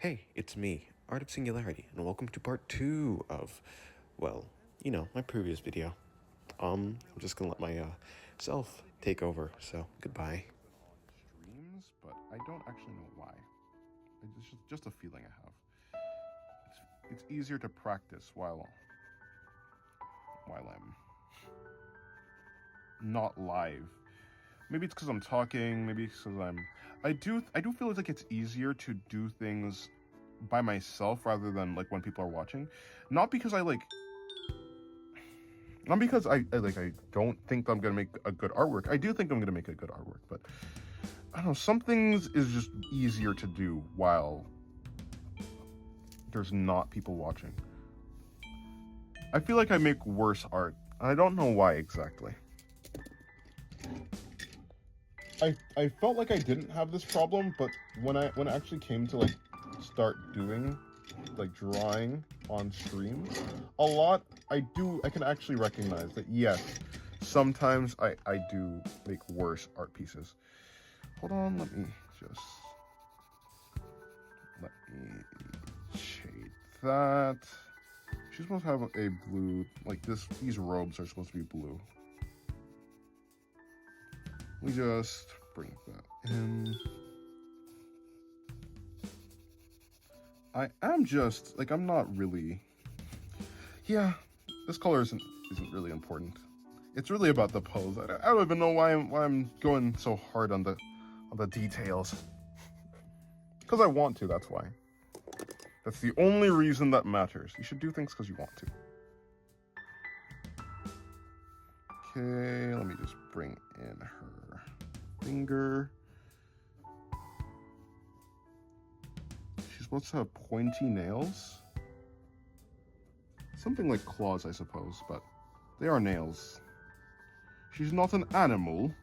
Hey, it's me, Art of Singularity, and welcome to part 2 of, well, my previous video. I'm just gonna let my self take over, so goodbye. On streams, but I don't actually know why. It's just a feeling I have. It's easier to practice while I'm not live. Maybe it's because I'm talking. Maybe it's because I do feel like it's easier to do things by myself rather than like when people are watching. Not because not because I don't think I'm gonna make a good artwork. I do think I'm gonna make a good artwork, but I don't know. Some things is just easier to do while there's not people watching. I feel like I make worse art. I don't know why exactly. I felt like I didn't have this problem, but when I actually came to like start doing like drawing on stream, a lot I can actually recognize that yes, sometimes I do make worse art pieces. Hold on, let me shade that. She's supposed to have a blue, like these robes are supposed to be blue. We just bring that in. I am just, like, I'm not really, yeah, this color isn't really important. It's really about the pose. I don't even know why I'm going so hard on the details. Because I want to, that's why. That's the only reason that matters. You should do things because you want to. Okay, let me just bring in her finger. She's supposed to have pointy nails. Something like claws, I suppose, but they are nails. She's not an animal.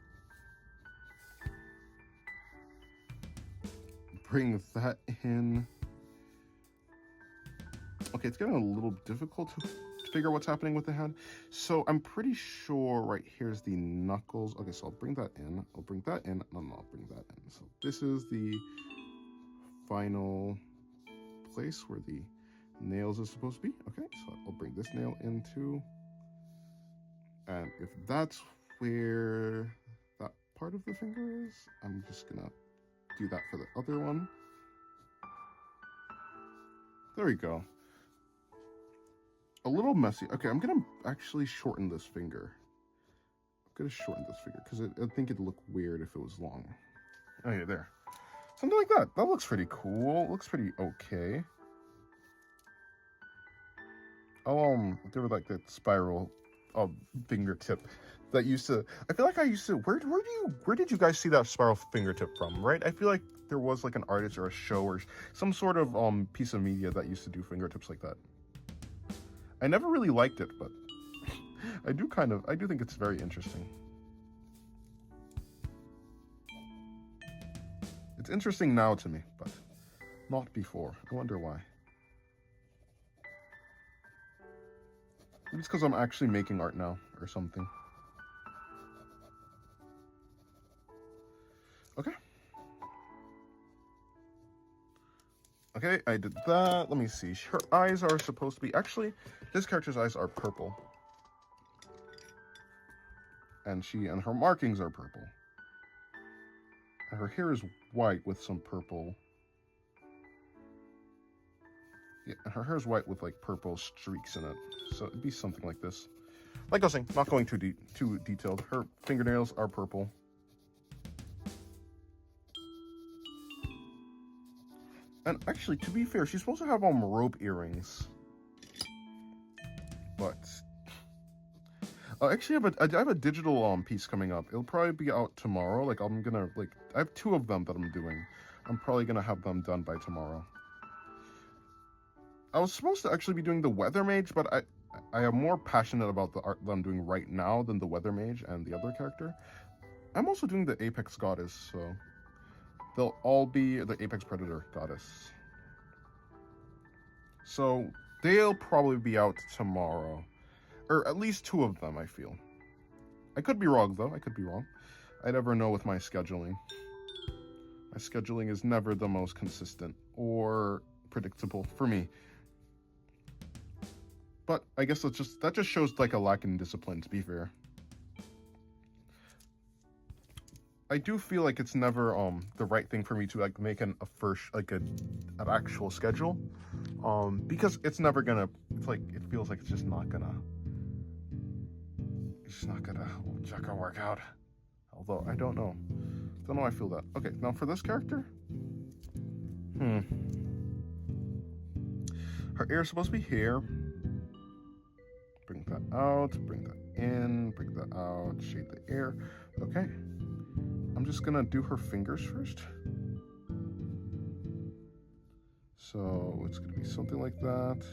Bring that in. Okay, it's getting a little difficult to figure out what's happening with the hand. So I'm pretty sure right here's the knuckles. Okay, so I'll bring that in. I'll bring that in. No, I'll bring that in. So this is the final place where the nails is supposed to be. Okay, so I'll bring this nail in too. And if that's where that part of the finger is, I'm just gonna do that for the other one. There we go. A little messy. Okay, I'm gonna actually shorten this finger. I'm gonna shorten this finger because I think it'd look weird if it was long. Oh yeah, there. Something like that. That looks pretty cool. Looks pretty okay. Oh, there was like that spiral fingertip that used to. I feel like I used to. Where did you guys see that spiral fingertip from? Right? I feel like there was like an artist or a show or some sort of piece of media that used to do fingertips like that. I never really liked it, but I do think it's very interesting. It's interesting now to me, but not before. I wonder why. Maybe it's because I'm actually making art now or something. Okay. Okay, I did that. Let me see. Her eyes are supposed to be... Actually, this character's eyes are purple. And her markings are purple. And her hair is white with some purple. Yeah, and her hair is white with like purple streaks in it. So it'd be something like this. Like I was saying, not going too detailed. Her fingernails are purple. And actually, to be fair, she's supposed to have rope earrings. But actually, I have a digital piece coming up. It'll probably be out tomorrow. Like I have 2 of them that I'm doing. I'm probably gonna have them done by tomorrow. I was supposed to actually be doing the Weather Mage, but I am more passionate about the art that I'm doing right now than the Weather Mage and the other character. I'm also doing the Apex Goddess, so they'll all be the Apex Predator Goddess. So they'll probably be out tomorrow. Or at least 2 of them, I feel. I could be wrong, though. I could be wrong. I never know with my scheduling. My scheduling is never the most consistent or predictable for me. But I guess that just shows like a lack in discipline, to be fair. I do feel like it's never the right thing for me to like make an actual schedule, because it's never gonna. It's like it feels like it's just not gonna work out. Although I don't know how I feel that. Okay, now for this character, her ear is supposed to be here. Bring that out. Bring that in. Bring that out. Shade the ear. Okay. I'm just gonna do her fingers first. So it's gonna be something like that.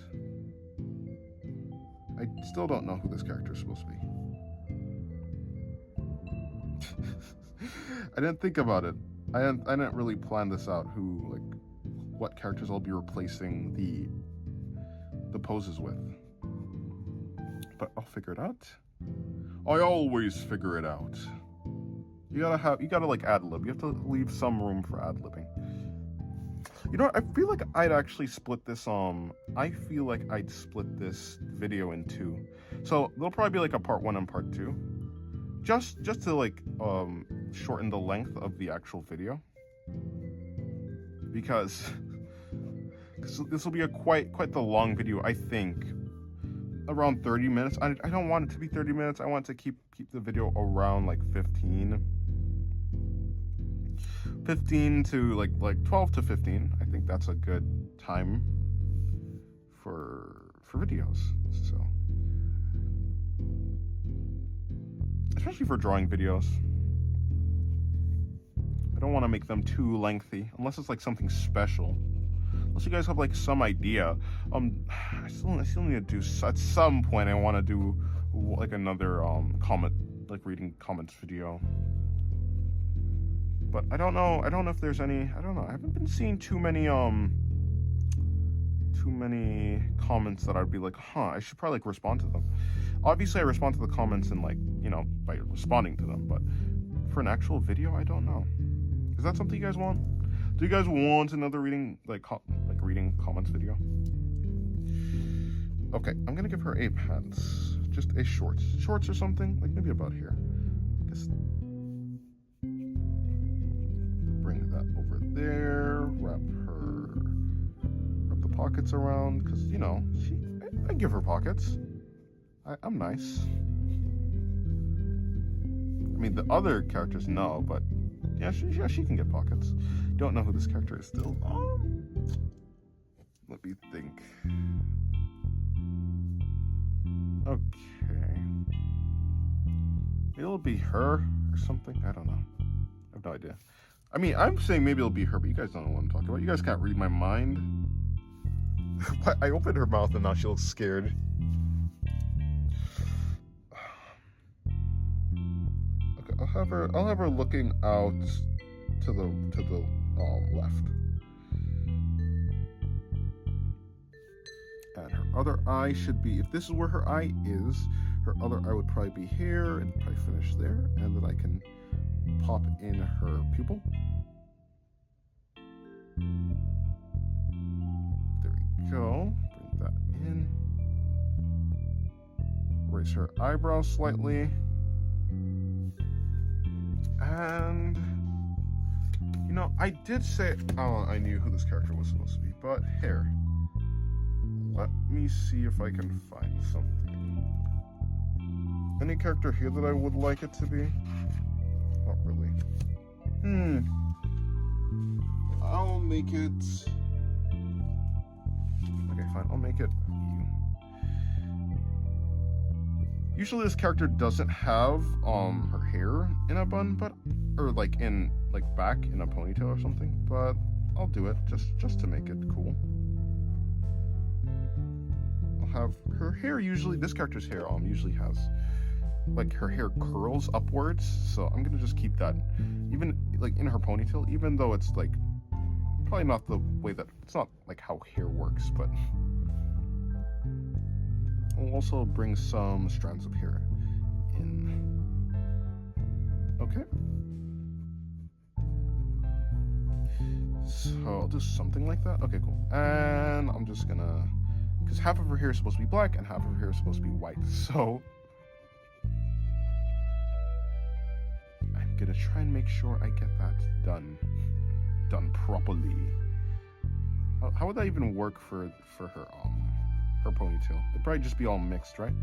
I still don't know who this character is supposed to be. I didn't think about it. I didn't really plan this out. What characters I'll be replacing the poses with. But I'll figure it out. I always figure it out. You gotta like ad-lib. You have to leave some room for ad-libbing. You know what? I feel like I'd actually split this, I feel like I'd split this video in two. So there'll probably be like a part 1 and part 2. Just to like, shorten the length of the actual video. Because this will be a quite the long video, I think. Around 30 minutes. I don't want it to be 30 minutes. I want to keep the video around like 15 to like 12 to 15. I think that's a good time for videos. So especially for drawing videos. I don't want to make them too lengthy unless it's like something special. Unless you guys have like some idea. I still need to do, at some point I want to do like another reading comments video. But I don't know if there's any. I don't know. I haven't been seeing too many comments that I'd be like, I should probably like respond to them. Obviously I respond to the comments and like, by responding to them, but for an actual video, I don't know. Is that something you guys want? Do you guys want another reading reading comments video? Okay, I'm gonna give her a pants, just a shorts or something, like maybe about here. Just bring that over there. Wrap the pockets around, because I give her pockets. I'm nice. I mean, the other characters no, but yeah, she can get pockets. Don't know who this character is still. Let me think. Okay. It'll be her or something. I don't know. I have no idea. I mean, I'm saying maybe it'll be her, but you guys don't know what I'm talking about. You guys can't read my mind. I opened her mouth and now she looks scared. Okay, I'll have her looking out to the left. And her other eye should be, if this is where her eye is, her other eye would probably be here and probably finish there, and then I can pop in her pupil. There we go. Bring that in. Raise her eyebrows slightly. And I did say I knew who this character was supposed to be, but here. Let me see if I can find something. Any character here that I would like it to be? Not really. I'll make it... Okay, fine. I'll make it you. Usually this character doesn't have her hair in a bun, or back in a ponytail or something, but I'll do it just to make it cool. Have her hair this character's hair usually has her hair curls upwards, so I'm gonna just keep that even in her ponytail, even though it's probably not the way that it's not how hair works, but I'll also bring some strands of hair in. Okay. So I'll do something like that. Okay, cool. And I'm just gonna, because half of her hair is supposed to be black and half of her hair is supposed to be white. So I'm gonna try and make sure I get that done properly. How would that even work for her ponytail? It'd probably just be all mixed, right?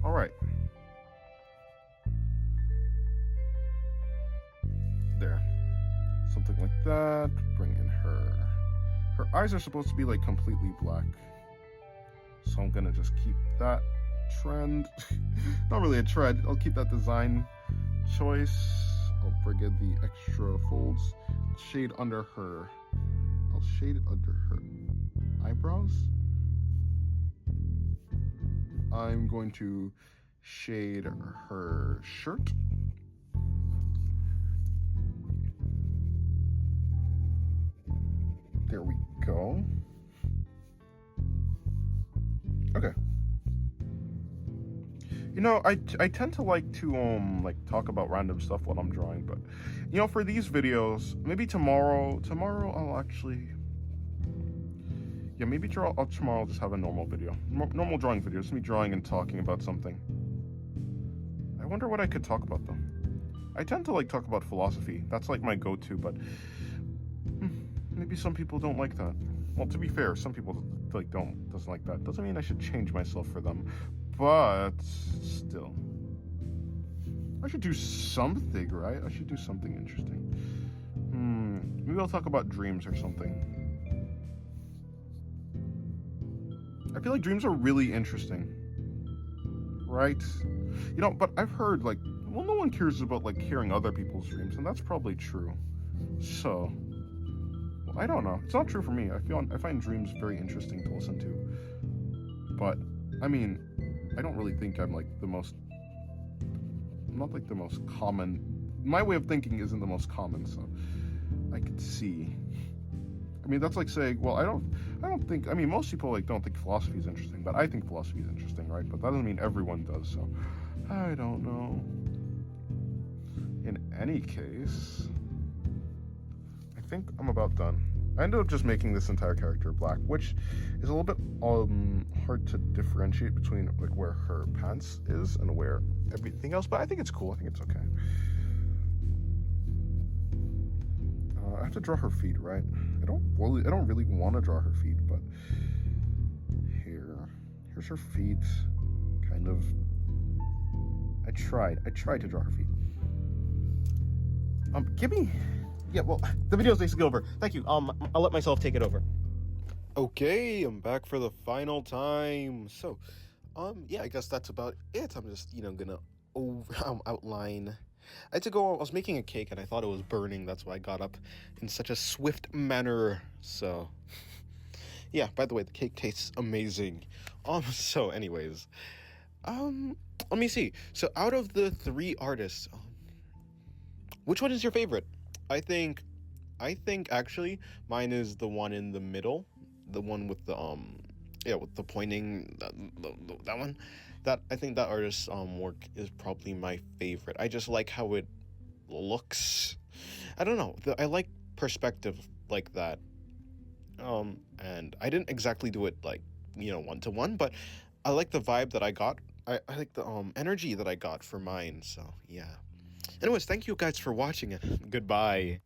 All right. There. Something like that. Bring in her eyes are supposed to be like completely black. So I'm gonna just keep that trend. Not really a trend. I'll keep that design choice. I'll bring in the extra folds. Shade under her. I'll shade it under her eyebrows. I'm going to shade her shirt. There we go. Okay. You know, I tend to like to like talk about random stuff while I'm drawing, but you know, for these videos, maybe tomorrow I'll actually, yeah, maybe tomorrow I'll just have a normal video, normal drawing video, just me drawing and talking about something. I wonder what I could talk about though. I tend to like talk about philosophy. That's like my go-to, but maybe some people don't like that. Well, to be fair, some people like doesn't like that. Doesn't mean I should change myself for them, but still, I should do something, right? I should do something interesting. Maybe I'll talk about dreams or something. I feel like dreams are really interesting, right? You know, but I've heard like, well, no one cares about like hearing other people's dreams, and that's probably true. So, well, I don't know. It's not true for me. I find dreams very interesting to listen to, but I mean, I don't really think I'm like I'm not like the most common. My way of thinking isn't the most common, so I could see. I mean, that's like saying, well, I don't think. I mean, most people like don't think philosophy is interesting, but I think philosophy is interesting, right? But that doesn't mean everyone does. So, I don't know. In any case, I think I'm about done. I ended up just making this entire character black, which is a little bit hard to differentiate between like where her pants is and where everything else, but I think it's cool. I think it's okay. I have to draw her feet, right? I don't really want to draw her feet, but here's her feet. Kind of. I tried to draw her feet. Give me. Yeah, well, the video's basically over. Thank you. I'll let myself take it over. Okay, I'm back for the final time. So, yeah, I guess that's about it. I'm just, gonna outline. I was making a cake and I thought it was burning. That's why I got up in such a swift manner. So, yeah, by the way, the cake tastes amazing. So anyways, let me see. So out of the 3 artists, which one is your favorite? I think actually mine is the one in the middle, the one with the with the pointing, that one. That I think that artist's work is probably my favorite. I just like how it looks. I don't know. I like perspective like that. And I didn't exactly do it like, 1-to-1, but I like the vibe that I got. I like the energy that I got for mine. So yeah. Anyways, thank you guys for watching it. Goodbye.